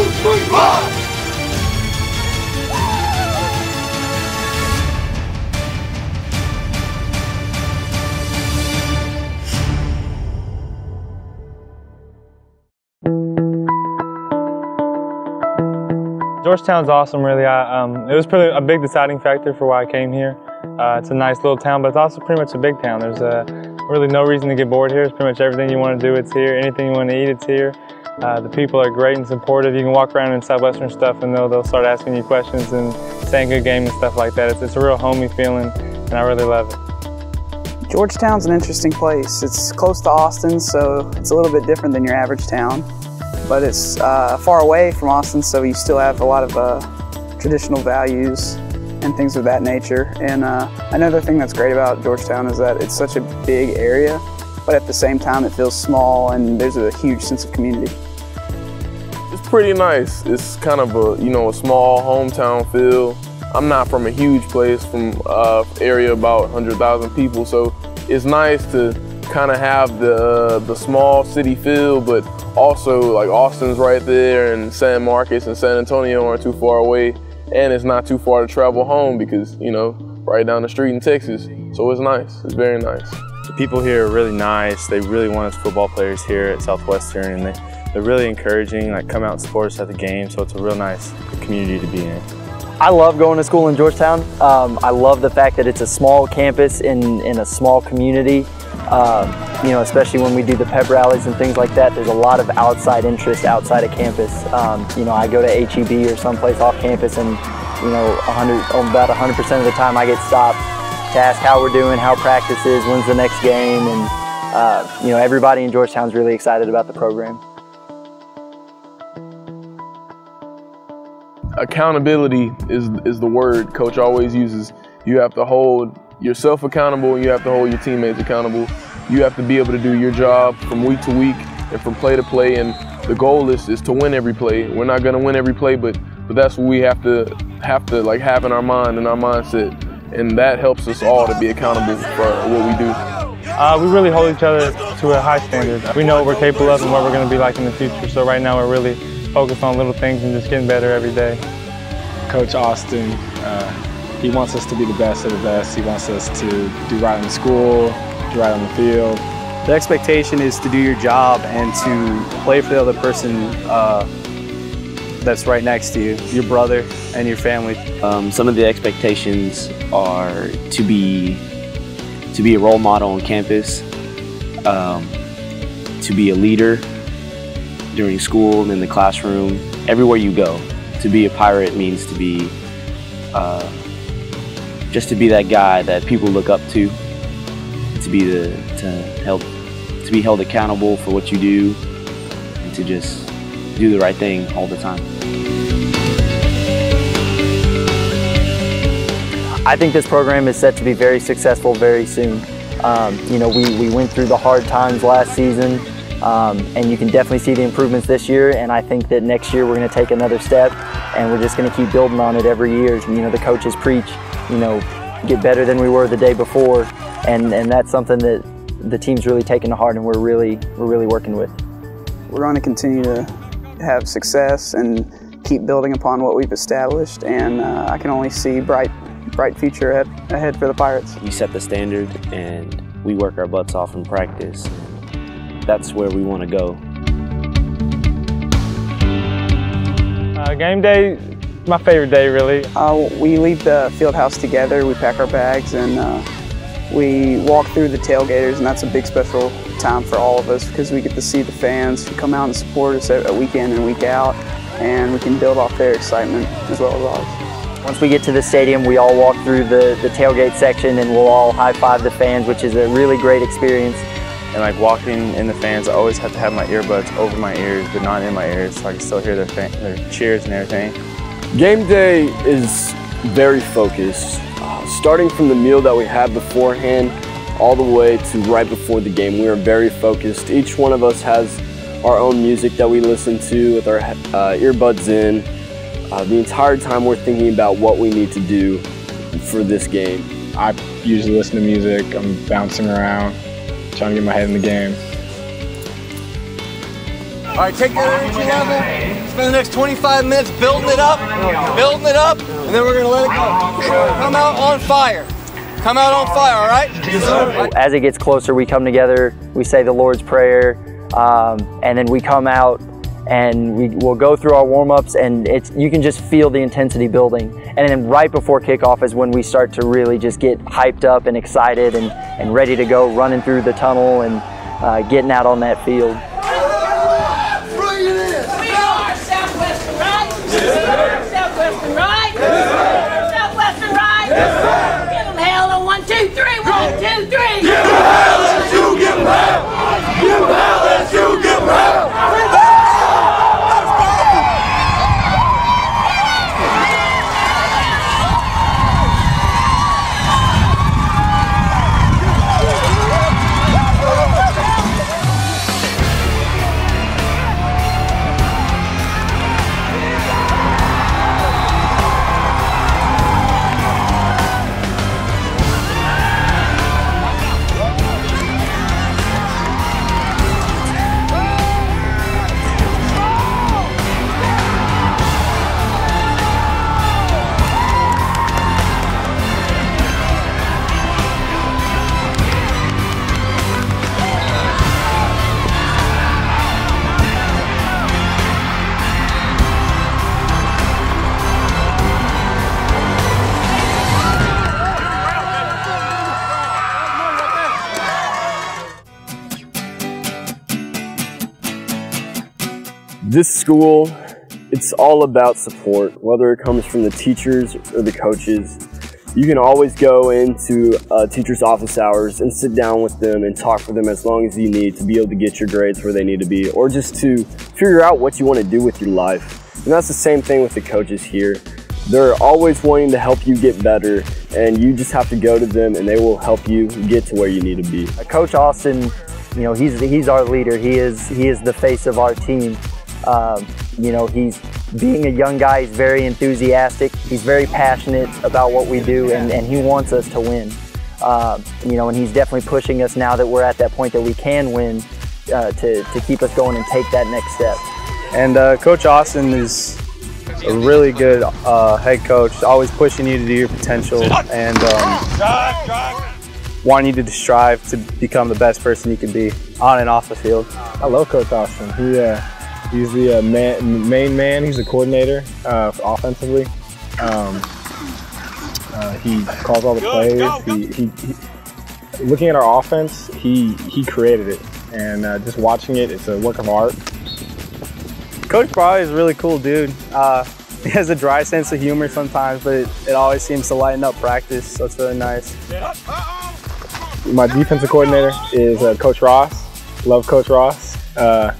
3, run! Georgetown's awesome, really. It was pretty a big deciding factor for why I came here. It's a nice little town, but it's also pretty much a big town. There's really no reason to get bored here. It's pretty much everything you want to do, it's here. Anything you want to eat, it's here. The people are great and supportive. You can walk around in Southwestern stuff and they'll start asking you questions and saying good game and stuff like that. It's a real homey feeling, and I really love it. Georgetown's an interesting place. It's close to Austin, so it's a little bit different than your average town. But it's far away from Austin, so you still have a lot of traditional values and things of that nature. And another thing that's great about Georgetown is that it's such a big area, but at the same time it feels small and there's a huge sense of community. It's pretty nice. It's kind of a small hometown feel. I'm not from a huge place, from area about 100,000 people, so it's nice to kind of have the small city feel, but also like Austin's right there, and San Marcos and San Antonio aren't too far away, and it's not too far to travel home because, right down the street in Texas. So it's nice, it's very nice. The people here are really nice. They really want us football players here at Southwestern, and they're really encouraging, like come out and support us at the game, so it's a real nice community to be in. I love going to school in Georgetown. I love the fact that it's a small campus in a small community. Especially when we do the pep rallies and things like that, there's a lot of outside interest outside of campus. I go to HEB or someplace off campus, and about 100% of the time I get stopped to ask how we're doing, how practice is, when's the next game, and everybody in Georgetown's really excited about the program. Accountability is the word Coach always uses. You have to hold yourself accountable, and you have to hold your teammates accountable. You have to be able to do your job from week to week and from play to play, and the goal is to win every play. We're not going to win every play, but that's what we have to have in our mind and our mindset, and that helps us all to be accountable for what we do. We really hold each other to a high standard. We know what we're capable of and what we're going to be like in the future, so right now we're really focused on little things and just getting better every day. Coach Austin, he wants us to be the best of the best. He wants us to do right in school, do right on the field. The expectation is to do your job and to play for the other person that's right next to you, your brother and your family. Some of the expectations are to be a role model on campus, to be a leader during school and in the classroom, everywhere you go. To be a Pirate means to be just to be that guy that people look up to be held accountable for what you do, and to just do the right thing all the time. I think this program is set to be very successful very soon. We went through the hard times last season, and you can definitely see the improvements this year, and I think that next year we're going to take another step, and we're just going to keep building on it every year. The coaches preach, get better than we were the day before, and that's something that the team's really taken to heart, and we're really working with. We're going to continue to have success and keep building upon what we've established, and I can only see bright future ahead for the Pirates. We set the standard, and we work our butts off in practice. That's where we want to go. Game day, my favorite day, really. We leave the field house together, we pack our bags, and we walk through the tailgaters, and that's a big special time for all of us because we get to see the fans who come out and support us week in and week out, and we can build off their excitement as well as ours. Once we get to the stadium, we all walk through the tailgate section, and we'll all high-five the fans, which is a really great experience. And walking in the fans, I always have to have my earbuds over my ears, but not in my ears, so I can still hear their cheers and everything. Game day is very focused. Starting from the meal that we had beforehand, all the way to right before the game, we are very focused. Each one of us has our own music that we listen to with our earbuds in. The entire time we're thinking about what we need to do for this game. I usually listen to music, I'm bouncing around, trying to get my head in the game. All right, take that energy level, spend the next 25 minutes building it up, and then we're gonna let it go. Come out on fire. Come out on fire, all right? Yes, sir. As it gets closer, we come together, we say the Lord's Prayer, and then we come out and we'll go through our warm-ups, and you can just feel the intensity building. And then right before kickoff is when we start to really just get hyped up and excited and ready to go, running through the tunnel and getting out on that field. Bring it in! We are Southwestern, right? Yes, Southwestern, right? Yes, Southwestern, right? Yes, give them hell on 1, 2, 3. 1, 2, 3. Give them hell as you give them hell! Give them hell as you give them hell! This school, it's all about support, whether it comes from the teachers or the coaches. You can always go into teachers' office hours and sit down with them and talk with them as long as you need to be able to get your grades where they need to be, or just to figure out what you want to do with your life. And that's the same thing with the coaches here. They're always wanting to help you get better, and you just have to go to them and they will help you get to where you need to be. Coach Austin, you know, he's our leader. He is the face of our team. You know, he's being a young guy, he's very enthusiastic, he's very passionate about what we do, and he wants us to win. You know, and he's definitely pushing us now that we're at that point that we can win to keep us going and take that next step. And Coach Austin is a really good head coach, always pushing you to do your potential and wanting you to strive to become the best person you can be on and off the field. I love Coach Austin. He's the main man. He's the coordinator offensively. He calls all the plays. He looking at our offense, he created it, and just watching it, it's a work of art. Coach Bry is a really cool dude. He has a dry sense of humor sometimes, but it always seems to lighten up practice, so it's really nice. My defensive coordinator is Coach Ross. Love Coach Ross. He's a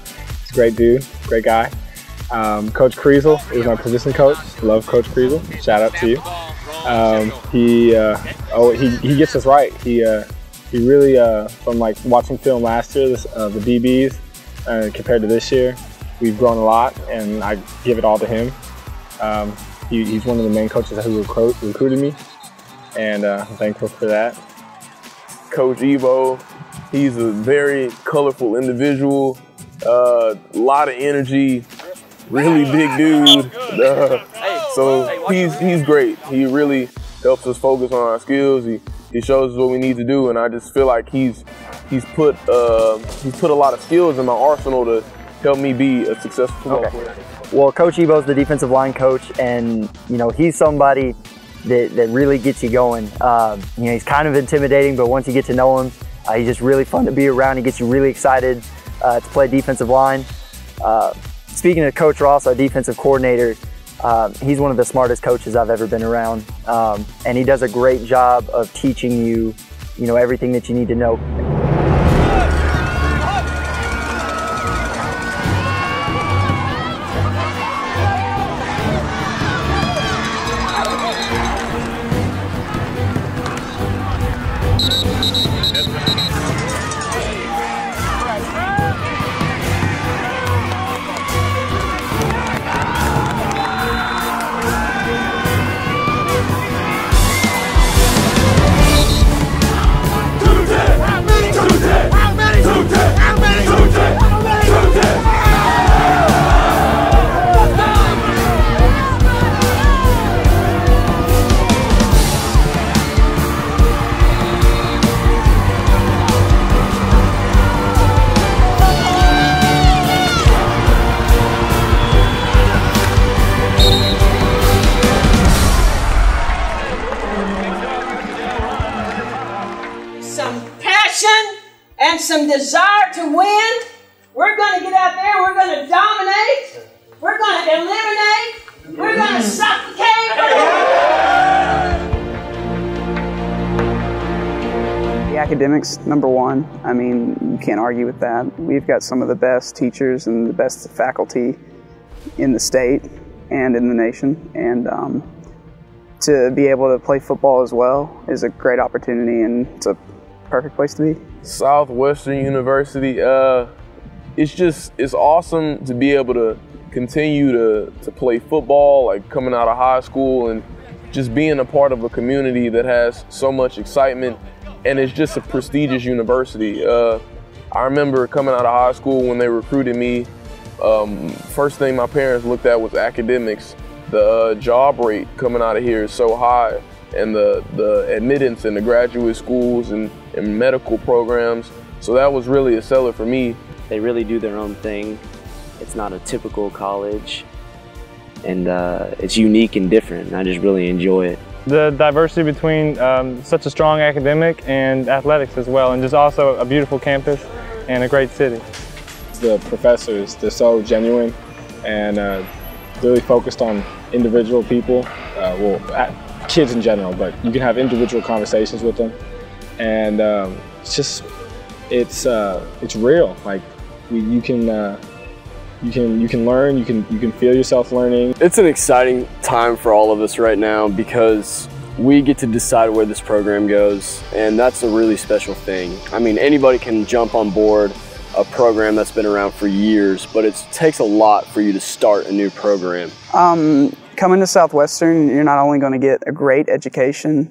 great dude, great guy. Coach Kriesel is my position coach. Love Coach Kriesel. Shout out to you. He gets us right. He really, from like watching film last year, the DBs compared to this year, we've grown a lot, and I give it all to him. He's one of the main coaches who recruited me, and I'm thankful for that. Coach Evo, he's a very colorful individual, a lot of energy, really big dude. So he's great. He really helps us focus on our skills. He shows us what we need to do, and I just feel like he's put a lot of skills in my arsenal to help me be a successful football player. Well, Coach Evo's the defensive line coach, and you know, he's somebody that really gets you going. You know, he's kind of intimidating, but once you get to know him, he's just really fun to be around. He gets you really excited to play defensive line. Speaking of Coach Ross, our defensive coordinator, he's one of the smartest coaches I've ever been around, and he does a great job of teaching you, you know, everything that you need to know. and some desire to win, we're going to get out there, we're going to dominate, we're going to eliminate, we're going to suffocate. The academics, number one. I mean, you can't argue with that. We've got some of the best teachers and the best faculty in the state and in the nation. And to be able to play football as well is a great opportunity, and it's a perfect place to be. Southwestern University, it's awesome to be able to continue to play football, like coming out of high school and just being a part of a community that has so much excitement, and it's just a prestigious university. I remember coming out of high school when they recruited me, first thing my parents looked at was academics. The job rate coming out of here is so high, and the admittance in the graduate schools and medical programs. So that was really a seller for me. They really do their own thing. It's not a typical college, and it's unique and different, and I just really enjoy it. The diversity between such a strong academic and athletics as well, and just also a beautiful campus and a great city. The professors, they're so genuine and really focused on individual people, kids in general, but you can have individual conversations with them, and it's real. Like you can learn, you can feel yourself learning. It's an exciting time for all of us right now because we get to decide where this program goes, and that's a really special thing. I mean, anybody can jump on board a program that's been around for years, but it takes a lot for you to start a new program. Coming to Southwestern, you're not only going to get a great education,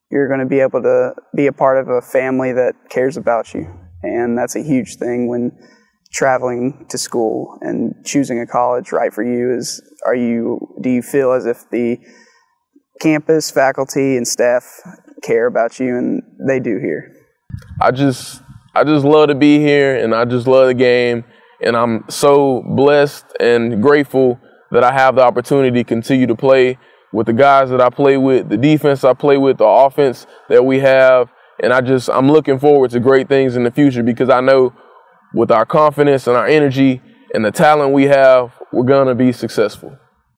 you're going to be able to be a part of a family that cares about you. And that's a huge thing when traveling to school and choosing a college right for you. Do you feel as if the campus, faculty, and staff care about you? And they do here. I just love to be here, and I just love the game, and I'm so blessed and grateful that I have the opportunity to continue to play with the guys that I play with, the defense I play with, the offense that we have, and I'm looking forward to great things in the future because I know with our confidence and our energy and the talent we have, we're going to be successful.